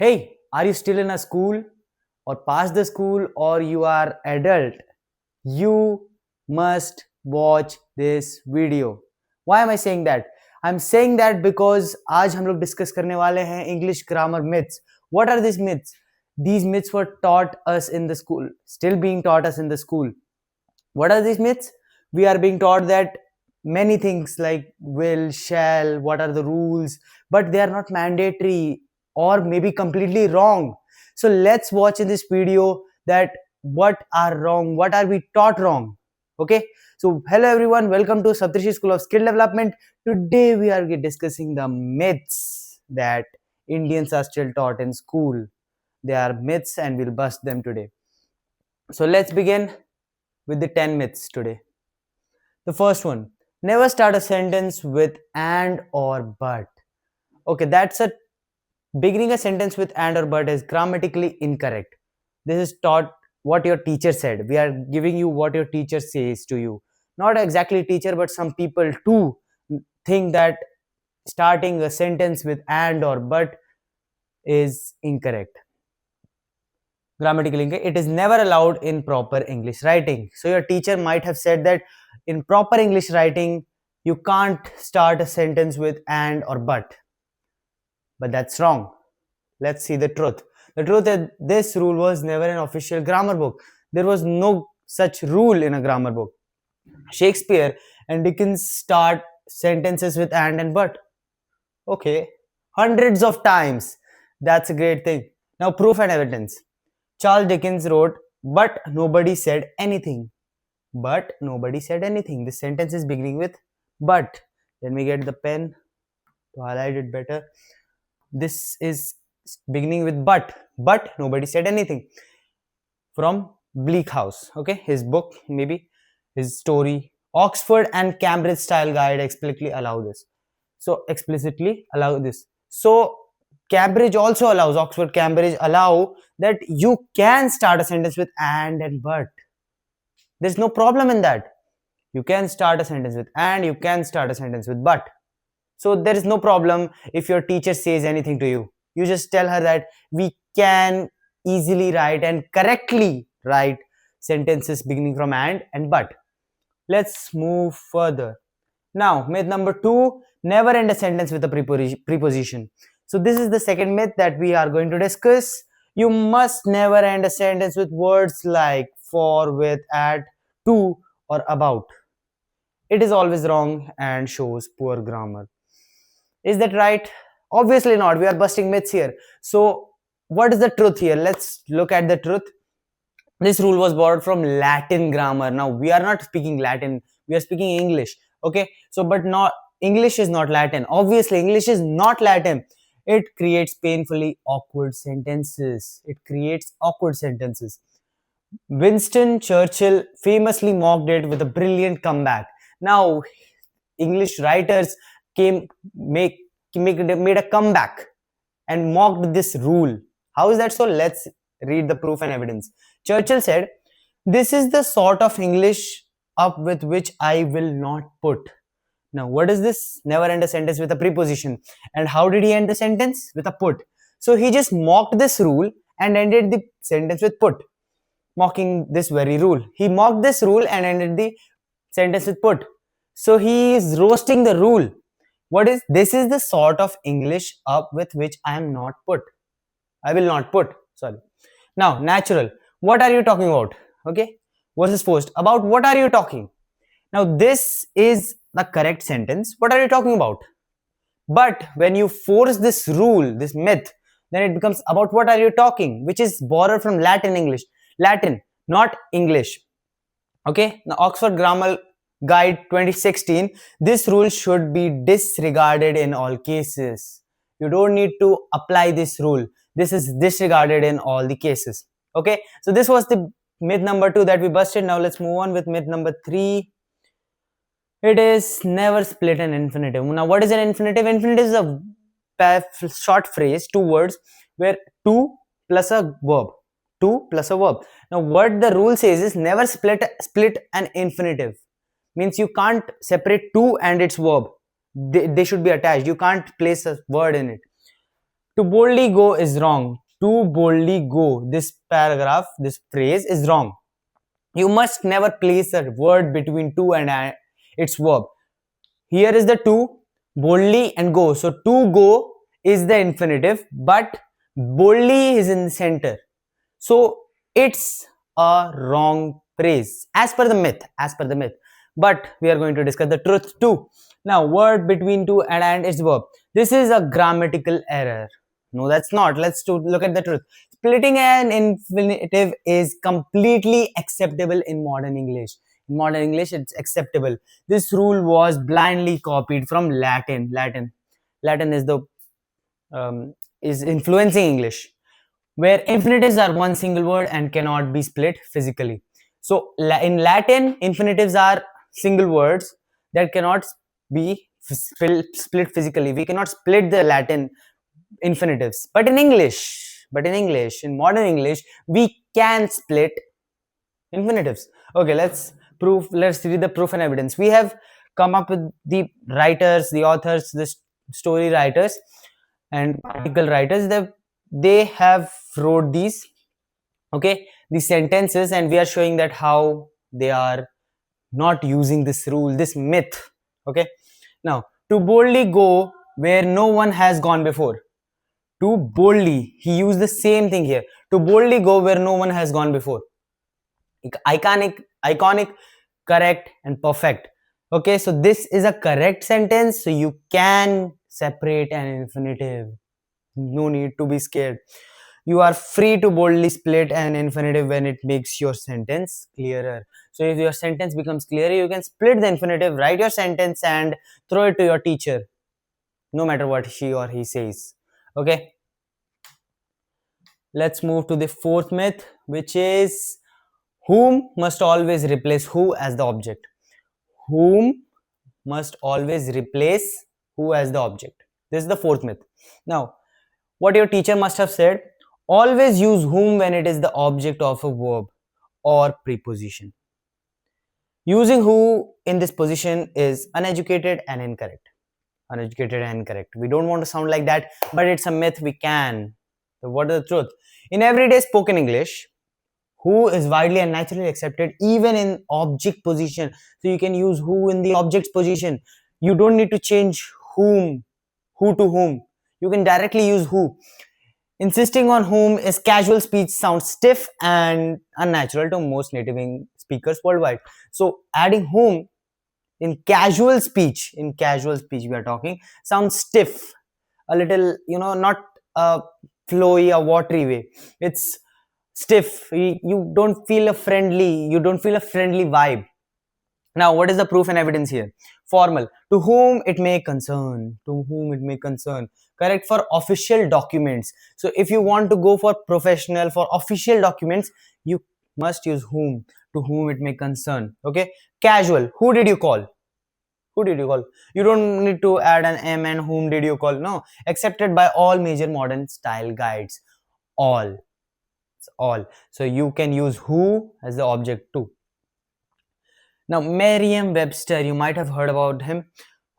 Hey, are you still in a school or past the school or you are adult? You must watch this video. Why am I saying that? I'm saying that because आज हम लोग discuss करने वाले हैं English grammar myths. What are these myths? These myths were taught us in the school, still being taught us in the school. What are these myths? We are being taught that many things like will, shall, what are the rules, but they are not mandatory or maybe completely wrong. So let's watch in this video that what are wrong, what are we taught wrong. Okay, so hello everyone, welcome to Saptarishi School of Skill Development. Today we are discussing the myths that Indians are still taught in school. They are myths and we'll bust them today. So let's begin with the 10 myths today. The first one, never start a sentence with and or but. Okay, that's a beginning a sentence with and or but is grammatically incorrect. This is taught what your teacher said. We are giving you what your teacher says to you. Not exactly teacher, but some people too think that starting a sentence with and or but is incorrect. Grammatically incorrect. It is never allowed in proper English writing. So your teacher might have said that in proper English writing, you can't start a sentence with and or but. But that's wrong. Let's see the truth. The truth is this rule was never an official grammar book. There was no such rule in a grammar book. Shakespeare and Dickens start sentences with and but. Okay, hundreds of times. That's a great thing. Now, proof and evidence. Charles Dickens wrote, but nobody said anything. But nobody said anything. This sentence is beginning with but. Let me get the pen to highlight it better. This is beginning with but nobody said anything. From Bleak House. Okay, his book, maybe his story. Oxford and Cambridge style guide explicitly allow this. So Cambridge also allows, Oxford, Cambridge allow that you can start a sentence with and but. There's no problem in that. You can start a sentence with and, you can start a sentence with but. So there is no problem if your teacher says anything to you. You just tell her that we can easily write and correctly write sentences beginning from and but. Let's move further. Now, myth number 2, never end a sentence with a preposition. So this is the second myth that we are going to discuss. You must never end a sentence with words like for, with, at, to, or about. It is always wrong and shows poor grammar. Is that right? Obviously not. We are busting myths here. So what is the truth here? Let's look at the truth. This rule was borrowed from Latin grammar. Now we are not speaking Latin. We are speaking English. Okay. So but not English is not Latin. Obviously English is not Latin. It creates painfully awkward sentences. Winston Churchill famously mocked it with a brilliant comeback. Now English writers made a comeback and mocked this rule. How is that so? Let's read the proof and evidence. Churchill said, "This is the sort of English up with which I will not put." Now, what is this? Never end a sentence with a preposition. And how did he end the sentence? With a put. So he just mocked this rule and ended the sentence with put. Mocking this very rule. He mocked this rule and ended the sentence with put. So he is roasting the rule. What is this? Is the sort of English up with which I am not put. I will not put. Sorry. Now, natural. What are you talking about? Okay. Versus forced. About what are you talking? Now, this is the correct sentence. What are you talking about? But when you force this rule, this myth, then it becomes about what are you talking, which is borrowed from Latin, not English. Okay. Now, Oxford Grammar Guide 2016, this rule should be disregarded in all cases. You don't need to apply this rule. This is disregarded in all the cases. Okay, so this was the myth number 2 that we busted. Now let's move on with myth number 3. It is never split an infinitive. Now what is an infinitive? Infinitive is a short phrase, 2 words, where 2 plus a verb. 2 plus a verb. Now what the rule says is never split an infinitive. Means you can't separate 2 and its verb. They should be attached. You can't place a word in it. To boldly go is wrong. To boldly go. This paragraph, this phrase is wrong. You must never place a word between to and its verb. Here is the to, boldly and go. So to go is the infinitive, but boldly is in the center. So it's a wrong phrase as per the myth, as per the myth. But we are going to discuss the truth too. Now, word between to and its verb. This is a grammatical error. No, that's not. Let's look at the truth. Splitting an infinitive is completely acceptable in modern English. In modern English, it's acceptable. This rule was blindly copied from Latin. Latin is the is influencing English, where infinitives are one single word and cannot be split physically. So in Latin, infinitives are single words that cannot be split physically. We cannot split the Latin infinitives. But in English, in modern English, we can split infinitives. Okay, let's read the proof and evidence. We have come up with the writers, the authors, the story writers and article writers. They have wrote these, okay, these sentences, and we are showing that how they are not using this rule, this myth. Okay, now, to boldly go where no one has gone before. To boldly, he used the same thing here. To boldly go where no one has gone before. Iconic, correct, and perfect. Okay, so this is a correct sentence, so you can separate an infinitive. No need to be scared. You are free to boldly split an infinitive when it makes your sentence clearer. So if your sentence becomes clearer, you can split the infinitive, write your sentence, and throw it to your teacher, no matter what she or he says. Okay, let's move to the fourth myth, which is whom must always replace who as the object. Whom must always replace who as the object. This is the fourth myth. Now, what your teacher must have said, always use whom when it is the object of a verb or preposition. Using who in this position is uneducated and incorrect. Uneducated and incorrect. We don't want to sound like that, but it's a myth. We can. So what is the truth? In everyday spoken English, who is widely and naturally accepted even in object position. So you can use who in the object's position. You don't need to change whom, who to whom. You can directly use who. Insisting on whom is casual speech sounds stiff and unnatural to most native speakers worldwide. So adding whom in casual speech we are talking, sounds stiff, a little, not a flowy, a watery way. It's stiff. You don't feel a friendly vibe. Now, what is the proof and evidence here? Formal. To whom it may concern. To whom it may concern. Correct for official documents. So if you want to go for professional, for official documents, you must use whom. To whom it may concern. Okay. Casual. Who did you call? Who did you call? You don't need to add an M and whom did you call. No. Accepted by all major modern style guides. All. It's all. So you can use who as the object too. Now, Merriam-Webster, you might have heard about him.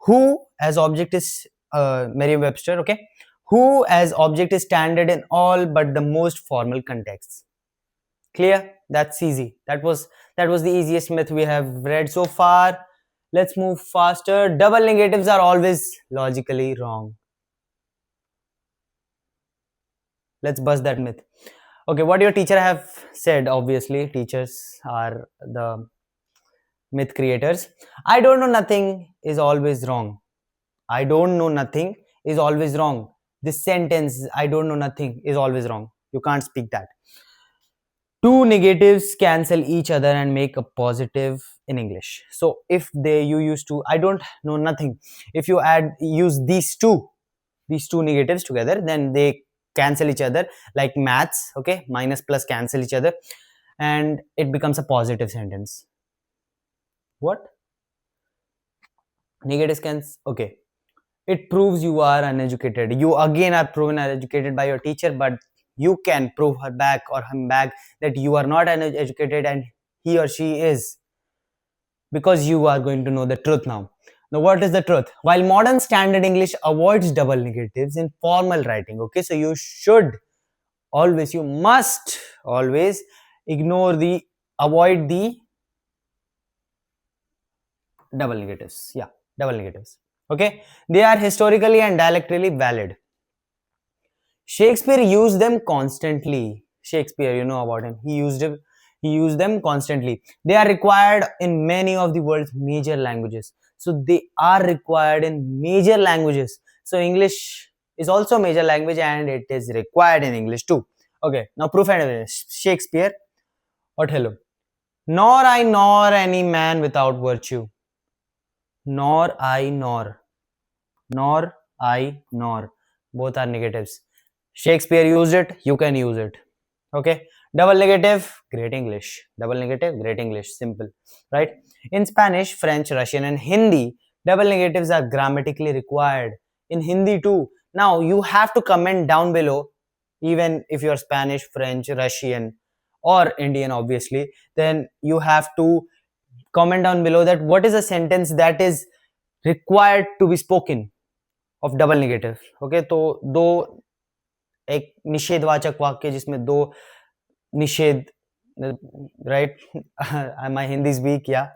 Who as object is Merriam-Webster, okay? Who as object is standard in all but the most formal contexts. Clear? That's easy. That was the easiest myth we have read so far. Let's move faster. Double negatives are always logically wrong. Let's bust that myth. Okay, what your teacher have said, obviously, teachers are the myth creators. I don't know nothing is always wrong. I don't know nothing is always wrong. This sentence, I don't know nothing, is always wrong. You can't speak that. Two negatives cancel each other and make a positive in English. So if you use to, I don't know nothing, if you use these two negatives together, then they cancel each other like maths. Okay, minus plus cancel each other and it becomes a positive sentence. What? Negatives cancel. Okay, it proves you are uneducated. You again are proven uneducated by your teacher, but you can prove her back or him back that you are not uneducated and he or she is, because you are going to know the truth now. Now, what is the truth? While modern standard English avoids double negatives in formal writing, okay, so you should always, you must always ignore the, avoid the double negatives. Yeah, double negatives. Okay, they are historically and dialectically valid. Shakespeare used them constantly. Shakespeare, you know about him. He used them constantly. They are required in many of the world's major languages. So they are required in major languages. So English is also a major language and it is required in English too. Okay, now proof and evidence. Shakespeare, Othello. Nor I nor any man without virtue. Nor I nor I nor. Both are negatives. Shakespeare used it, you can use it. Okay. Double negative, great English. Double negative, great English. Simple. Right? In Spanish, French, Russian, and Hindi, double negatives are grammatically required. In Hindi too. Now you have to comment down below, even if you're Spanish, French, Russian, or Indian, obviously, then you have to comment down below that what is a sentence that is required to be spoken of double negative. Okay, तो दो एक निषेधवाचक वाक्य जिसमें दो निषेध, right? My Hindi is weak, yeah,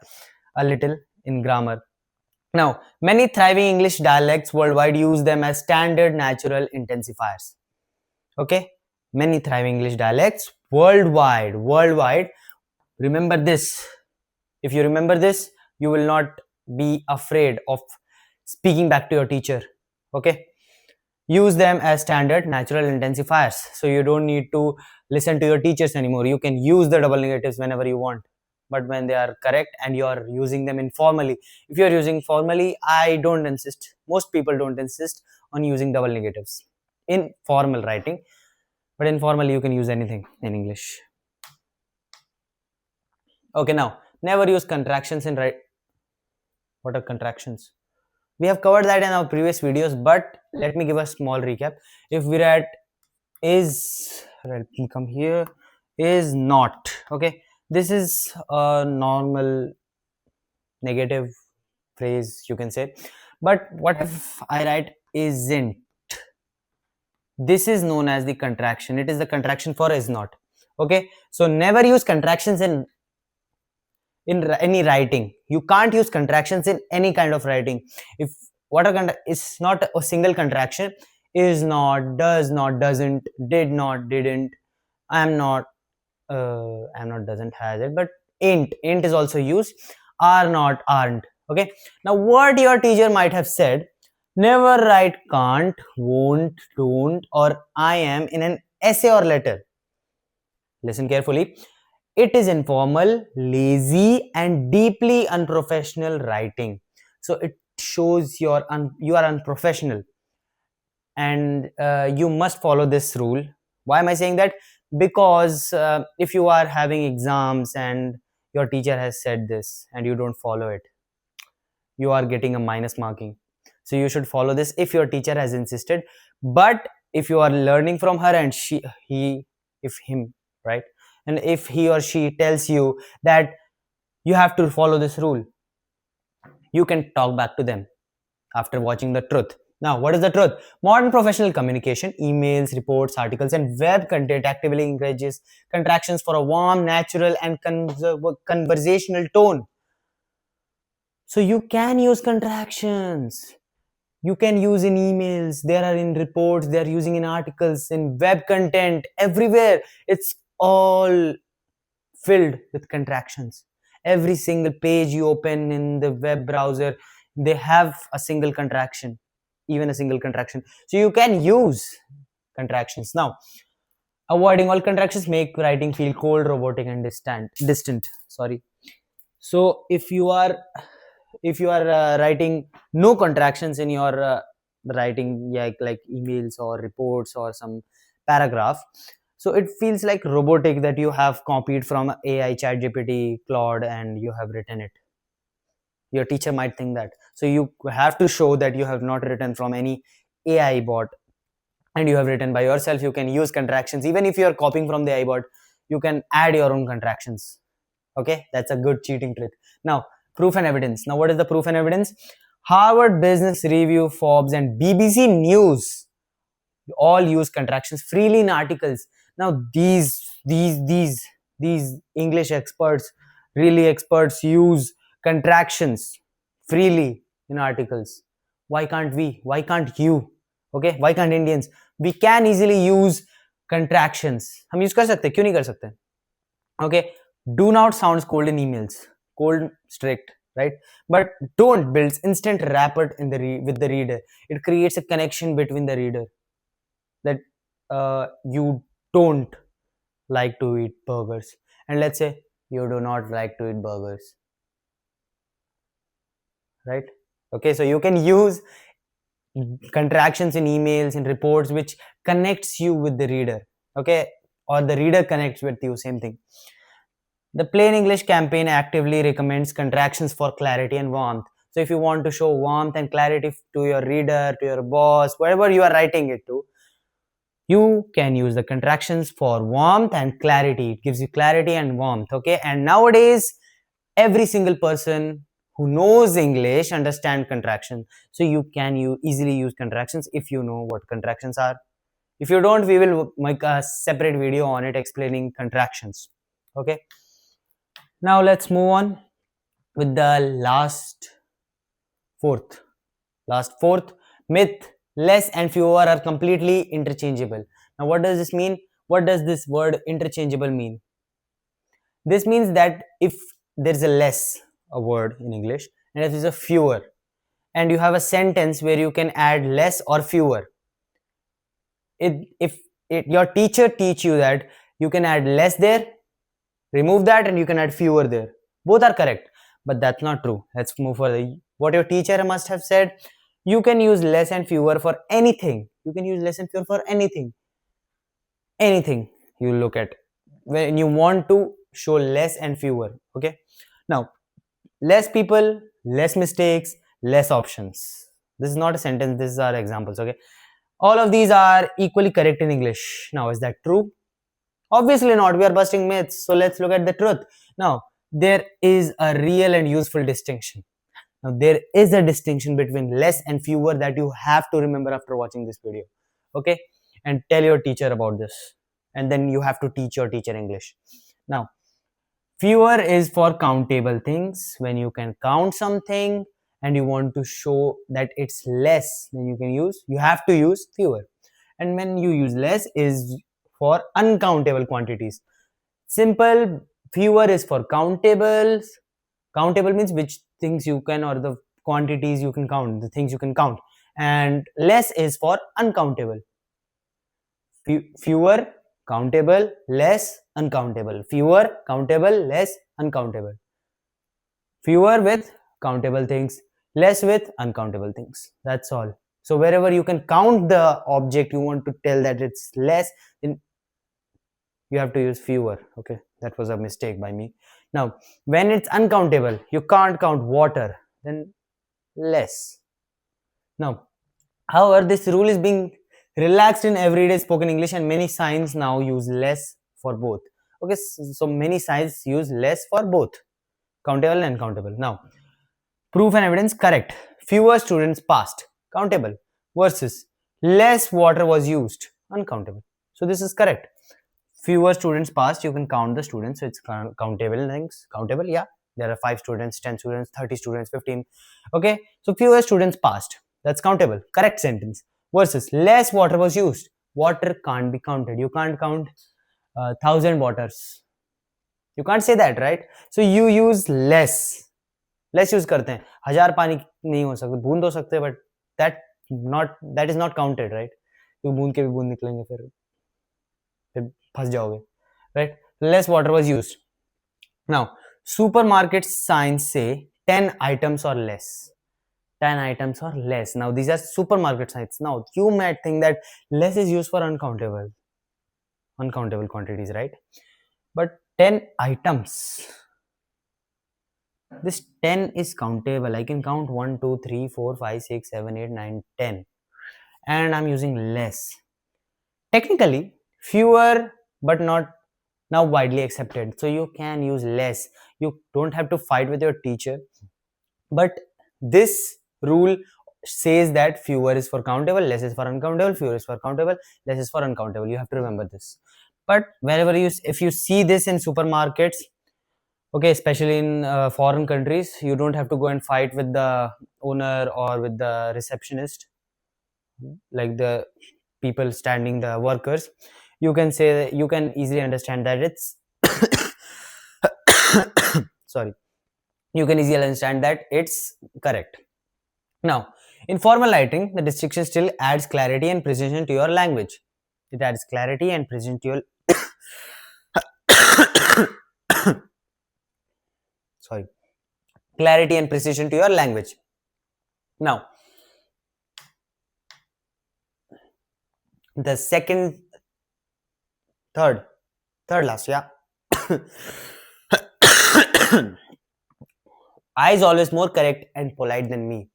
a little in grammar. Now, many thriving English dialects worldwide use them as standard natural intensifiers. Okay, many thriving English dialects worldwide. Remember this. If you remember this, you will not be afraid of speaking back to your teacher. Okay, use them as standard natural intensifiers, so you don't need to listen to your teachers anymore. You can use the double negatives whenever you want, but when they are correct and you are using them informally. If you are using formally, I don't insist, most people don't insist on using double negatives in formal writing, but informally you can use anything in English. Okay, now never use contractions in write. What are contractions? We have covered that in our previous videos, but let me give a small recap. If we write is, let me come here, is not. Okay, this is a normal negative phrase, you can say. But what if I write isn't? This is known as the contraction. It is the contraction for is not. Okay, so never use contractions in any writing. You can't use contractions in any kind of writing. If what a is not a single contraction. Is not, does not, doesn't, did not, didn't, I'm not, doesn't, has it, but ain't is also used. Are not, aren't. Okay, now what your teacher might have said: never write can't, won't, don't, or I am in an essay or letter. Listen carefully. It is informal, lazy, and deeply unprofessional writing. So it shows you are unprofessional, and you must follow this rule. Why am I saying that? Because if you are having exams and your teacher has said this and you don't follow it, you are getting a minus marking. So you should follow this if your teacher has insisted. But if you are learning from her and him, right, and if he or she tells you that you have to follow this rule, you can talk back to them after watching the truth. Now, what is the truth? Modern professional communication, emails, reports, articles, and web content actively encourages contractions for a warm, natural, and conversational tone. So you can use contractions. You can use in emails, there are in reports, they are using in articles, in web content, everywhere. It's all filled with contractions. Every single page you open in the web browser, they have a single contraction, even a single contraction. So you can use contractions. Now, avoiding all contractions make writing feel cold, robotic, and distant. Sorry. So if you are writing no contractions in your writing, like emails or reports or some paragraph, so it feels like robotic, that you have copied from AI, chat GPT, Claude, and you have written it. Your teacher might think that. So you have to show that you have not written from any AI bot and you have written by yourself. You can use contractions. Even if you are copying from the AI bot, you can add your own contractions. Okay, that's a good cheating trick. Now, proof and evidence. Now, what is the proof and evidence? Harvard Business Review, Forbes, and BBC News all use contractions freely in articles. Now these English experts, really experts, use contractions freely in articles. Why can't we? Why can't you? Okay, why can't Indians? We can easily use contractions. हम use कर सकते हैं, क्यों नहीं कर सकते? Okay, do not sound cold in emails. Cold, strict, right? But don't build instant rapport in with the reader. It creates a connection between the reader that you don't like to eat burgers, and let's say you do not like to eat burgers, right? Okay, so you can use contractions in emails and reports which connects you with the reader, okay, or the reader connects with you, same thing. The Plain English campaign actively recommends contractions for clarity and warmth. So if you want to show warmth and clarity to your reader, to your boss, wherever you are writing it to, you can use the contractions for warmth and clarity. It gives you clarity and warmth, okay? And nowadays every single person who knows English understand contractions, so you can easily use contractions if you know what contractions are. If you don't, we will make a separate video on it explaining contractions, okay? Now let's move on with the fourth myth. Less and fewer are completely interchangeable. Now what does this mean? What does this word interchangeable mean? This means that if there's a less, a word in English, and if there's a fewer, and you have a sentence where you can add less or fewer, if your teacher teach you that you can add less there, remove that, and you can add fewer there, both are correct, but that's not true. Let's move further. What your teacher must have said, you can use less and fewer for anything. You can use less and fewer for anything you look at when you want to show less and fewer, okay? Now less people, less mistakes, less options. This is not a sentence, these are examples, okay? All of these are equally correct in English. Now is that true? Obviously not. We are busting myths, so let's look at the truth. Now there is a real and useful distinction. Now there is a distinction between less and fewer that you have to remember after watching this video, okay? And tell your teacher about this, and then you have to teach your teacher English. Now fewer is for countable things. When you can count something and you want to show that it's less, then you have to use fewer. And when you use less is for uncountable quantities. Simple. Fewer is for countables. Countable means which things you can, or the quantities you can count, the things you can count. And less is for uncountable. Fewer, countable, less, uncountable. Fewer, countable, less, uncountable. Fewer with countable things, less with uncountable things. That's all. So wherever you can count the object, you want to tell that it's less, then you have to use fewer, okay? That was a mistake by me. Now when it's uncountable, you can't count water, then less. Now however, this rule is being relaxed in everyday spoken English, and many signs now use less for both, okay? So many signs use less for both countable and uncountable. Now proof and evidence. Correct. Fewer students passed, countable, versus less water was used, uncountable. So this is correct. Fewer students passed, you can count the students, so it's countable things. Countable, yeah. There are 5 students, 10 students, 30 students, 15. Okay, so fewer students passed, that's countable, correct sentence. Versus less water was used. Water can't be counted. You can't count 1,000 waters. You can't say that, right? So you use less. Less use करते हैं. 1000 पानी नहीं हो सकते, बूंद हो सकते हैं, but that is not counted, right? तो बूंद के भी बूंद निकलेंगे, फिर फंस जाओगे, right? Less water was used. Now supermarket signs say 10 items or less. 10 items or less. Now these are supermarket signs. Now you might think that less is used for uncountable quantities, right? But 10 items, this 10 is countable. I can count 1 2 3 4 5 6 7 8 9 10, and I'm using less. Technically fewer, but not now widely accepted, so you can use less. You don't have to fight with your teacher, but this rule says that fewer is for countable, less is for uncountable, fewer is for countable, less is for uncountable. You have to remember this. But wherever if you see this in supermarkets, okay, especially in foreign countries, you don't have to go and fight with the owner or with the receptionist, like the people standing, the workers. You can say that you can easily understand that it's sorry, you can easily understand that it's correct. Now, in formal writing, the distinction still adds clarity and precision to your language. It adds clarity and precision to your sorry, clarity and precision to your language. Now, the third, third last, yeah. I is always more correct and polite than me.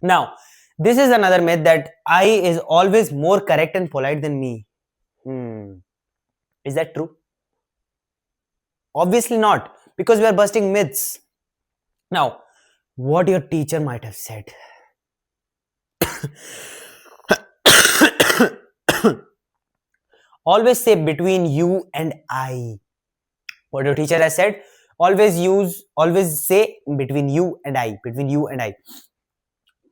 Now, this is another myth that I is always more correct and polite than me. Is that true? Obviously not, because we are busting myths. Now, what your teacher might have said. Always say between you and I. What your teacher has said, always say between you and I, between you and I.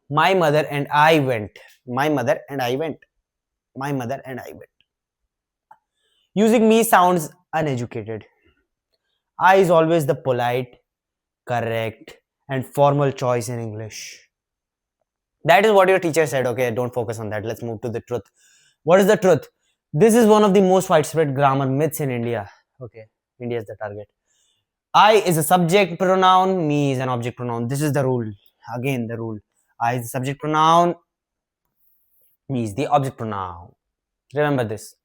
My mother and I went. My mother and I went. My mother and I went. Using me sounds uneducated. I is always the polite, correct, and formal choice in English. That is what your teacher said. Okay, don't focus on that. Let's move to the truth. What is the truth? This is one of the most widespread grammar myths in India. Okay, India is the target. I is a subject pronoun, me is an object pronoun. This is the rule. Again, the rule. I is the subject pronoun, me is the object pronoun. Remember this.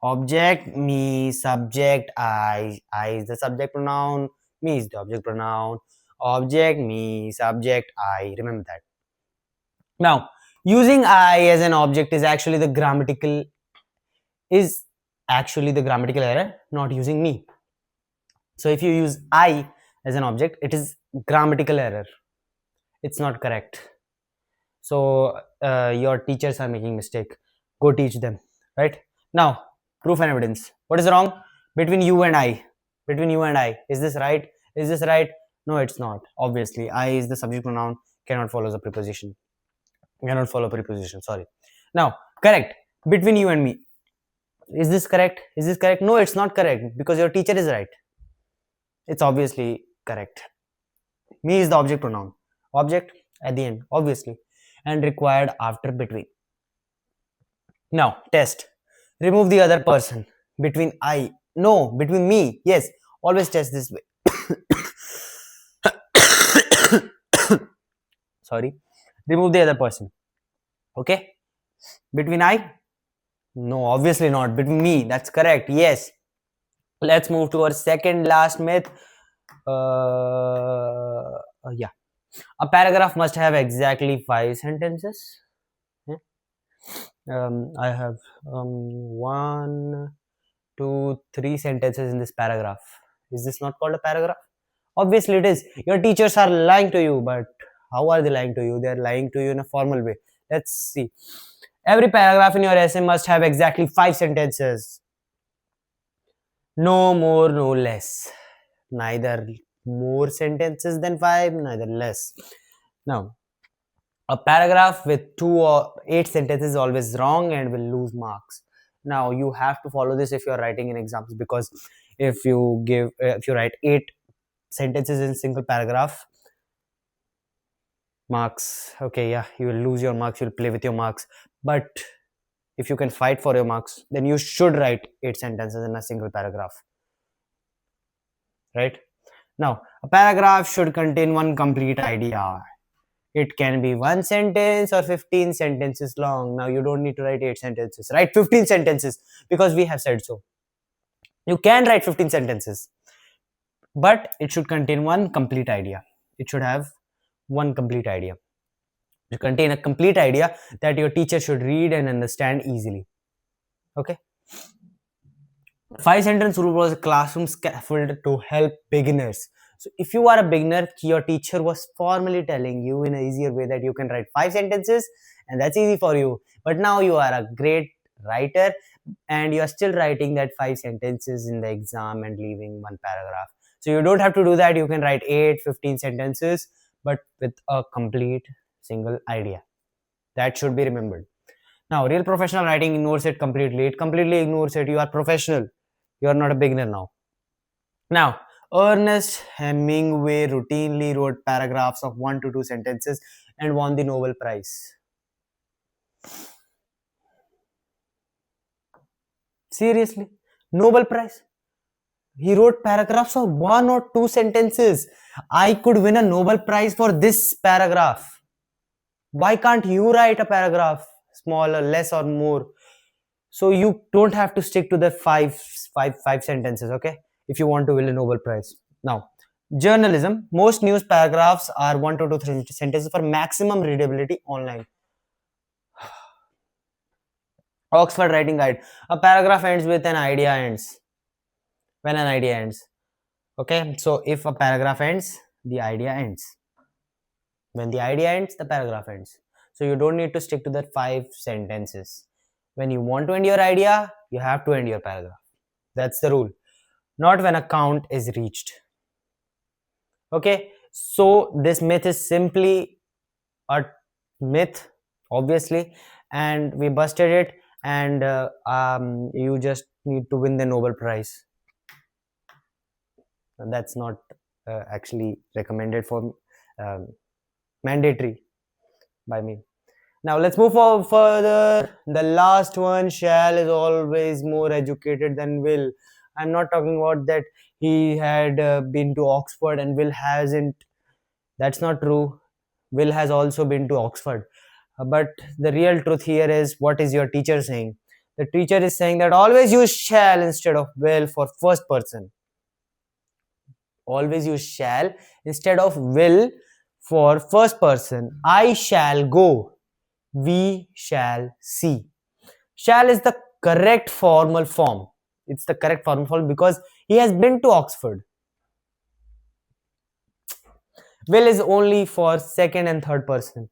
Object, me, subject, I is the subject pronoun, me is the object pronoun. Object, me, subject, I. Remember that. Now, using I as an object is actually the grammatical error, not using me. So if you use I as an object, it is grammatical error. It's not correct. So your teachers are making mistake. Go teach them. Right? Now, proof and evidence. What is wrong between you and I? Between you and I. Is this right? Is this right? No, it's not. Obviously, I is the subject pronoun, cannot follow the preposition. Cannot follow preposition. Sorry. Now, correct. Between you and me. Is this correct? Is this correct? No, it's not correct because your teacher is right. It's obviously correct. Me is the object pronoun. Object at the end, obviously, and required after between. Now, test. Remove the other person. Between I. No, between me. Yes, always test this way. Sorry. Remove the other person. Okay? Between I? No, obviously not. Between me. That's correct. Yes. Let's move to our second last myth. Yeah. A paragraph must have exactly 5 sentences. I have 1, 2, 3 sentences in this paragraph. Is this not called a paragraph? Obviously it is. Your teachers are lying to you, but how are they lying to you? They are lying to you in a formal way. Let's see. Every paragraph in your essay must have exactly 5 sentences. No more, no less. Neither more sentences than 5, neither less. Now, a paragraph with 2 or 8 sentences is always wrong and will lose marks. Now, you have to follow this if you are writing in exams, because if you write 8 sentences in single paragraph, marks, okay, yeah, you will lose your marks, you'll play with your marks. But if you can fight for your marks, then you should write 8 sentences in a single paragraph. Right? Now, a paragraph should contain one complete idea. It can be 1 sentence or 15 sentences long. Now, you don't need to write 8 sentences. Write 15 sentences because we have said so. You can write 15 sentences, but it should contain one complete idea. It should have one complete idea. To contain a complete idea that your teacher should read and understand easily. Okay? 5 sentence rule was a classroom scaffold to help beginners. So if you are a beginner, your teacher was formally telling you in an easier way that you can write 5 sentences, and that's easy for you. But now you are a great writer, and you are still writing that 5 sentences in the exam and leaving one paragraph. So you don't have to do that. You can write 8, 15 sentences, but with a complete single idea. That should be remembered. Now, real professional writing ignores it completely. It completely ignores it. You are professional. You are not a beginner now. Now, Ernest Hemingway routinely wrote paragraphs of 1 to 2 sentences and won the Nobel Prize. Seriously? Nobel Prize? He wrote paragraphs of 1 or 2 sentences. I could win a Nobel Prize for this paragraph. Why can't you write a paragraph smaller, less, or more? So you don't have to stick to the five sentences, okay? If you want to win a Nobel Prize. Now, journalism. Most news paragraphs are 1 to 2 sentences for maximum readability online. Oxford Writing Guide. A paragraph ends with an idea ends. When an idea ends. Okay, so if a paragraph ends, the idea ends. When the idea ends, the paragraph ends. So you don't need to stick to that 5 sentences. When you want to end your idea, you have to end your paragraph. That's the rule. Not when a count is reached. Okay, so this myth is simply a myth, obviously, and we busted it, and you just need to win the Nobel Prize. That's not actually recommended for mandatory by me. Now let's move further. The last one, shall is always more educated than will. I'm not talking about that he had been to Oxford and Will hasn't. That's not true. Will has also been to Oxford. But the real truth here is, what is your teacher saying? The teacher is saying that always use shall instead of will for first person. Always use shall instead of will for first person. I shall go. We shall see. Shall is the correct formal form. It's the correct formal form because he has been to Oxford. Will is only for second and third person.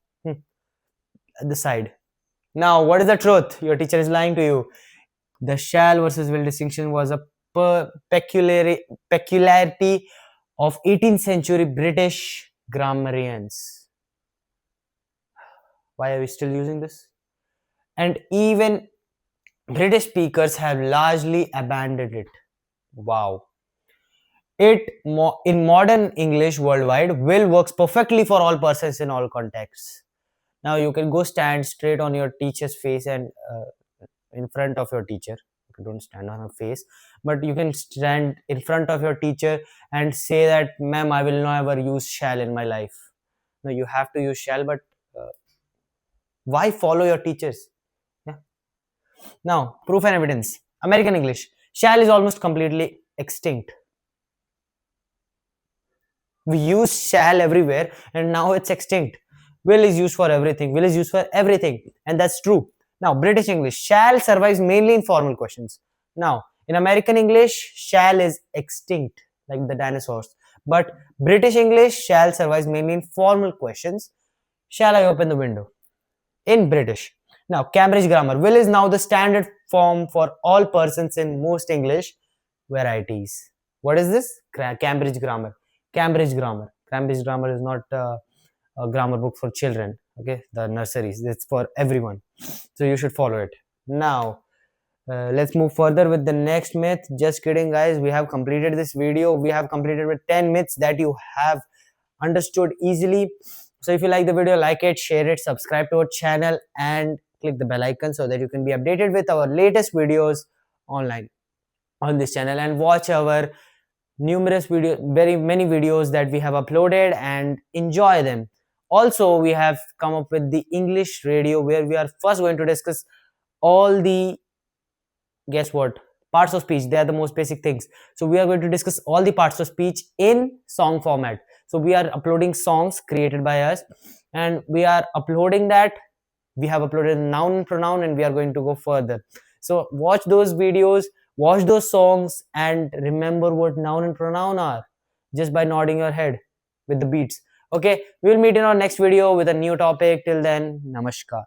The side. Now, what is the truth? Your teacher is lying to you. The shall versus will distinction was a peculiarity of 18th century British grammarians. Why are we still using this? And even British speakers have largely abandoned it. Wow. In modern English worldwide, will works perfectly for all persons in all contexts. Now you can go stand straight on your teacher's face and in front of your teacher. You don't stand on her face, but you can stand in front of your teacher and say that, ma'am, I will never use shall in my life. No, you have to use shall, but why follow your teachers? Yeah. Now, proof and evidence. American English. Shall is almost completely extinct. We use shall everywhere and now it's extinct. Will is used for everything. Will is used for everything. And that's true. Now, British English. Shall survives mainly in formal questions. Now, in American English, shall is extinct, like the dinosaurs. But British English, shall survives mainly in formal questions. Shall I open the window? In British. Now, Cambridge Grammar. Will is now the standard form for all persons in most English varieties. What is this? Cambridge Grammar. Cambridge Grammar. Cambridge Grammar is not a grammar book for children. Okay, the nurseries. It's for everyone. So you should follow it. Now, let's move further with the next myth. Just kidding, guys. We have completed this video. We have completed with 10 myths that you have understood easily. So if you like the video, like it, share it, subscribe to our channel, and click the bell icon so that you can be updated with our latest videos online on this channel, and watch our numerous videos, very many videos that we have uploaded, and enjoy them. Also, we have come up with the English radio, where we are first going to discuss all the, guess what, parts of speech. They are the most basic things. So we are going to discuss all the parts of speech in song format. So we are uploading songs created by us, and we are uploading that. We have uploaded noun and pronoun, and we are going to go further. So watch those videos, watch those songs, and remember what noun and pronoun are. just by nodding your head with the beats. Okay, we'll meet in our next video with a new topic. Till then, namaskar.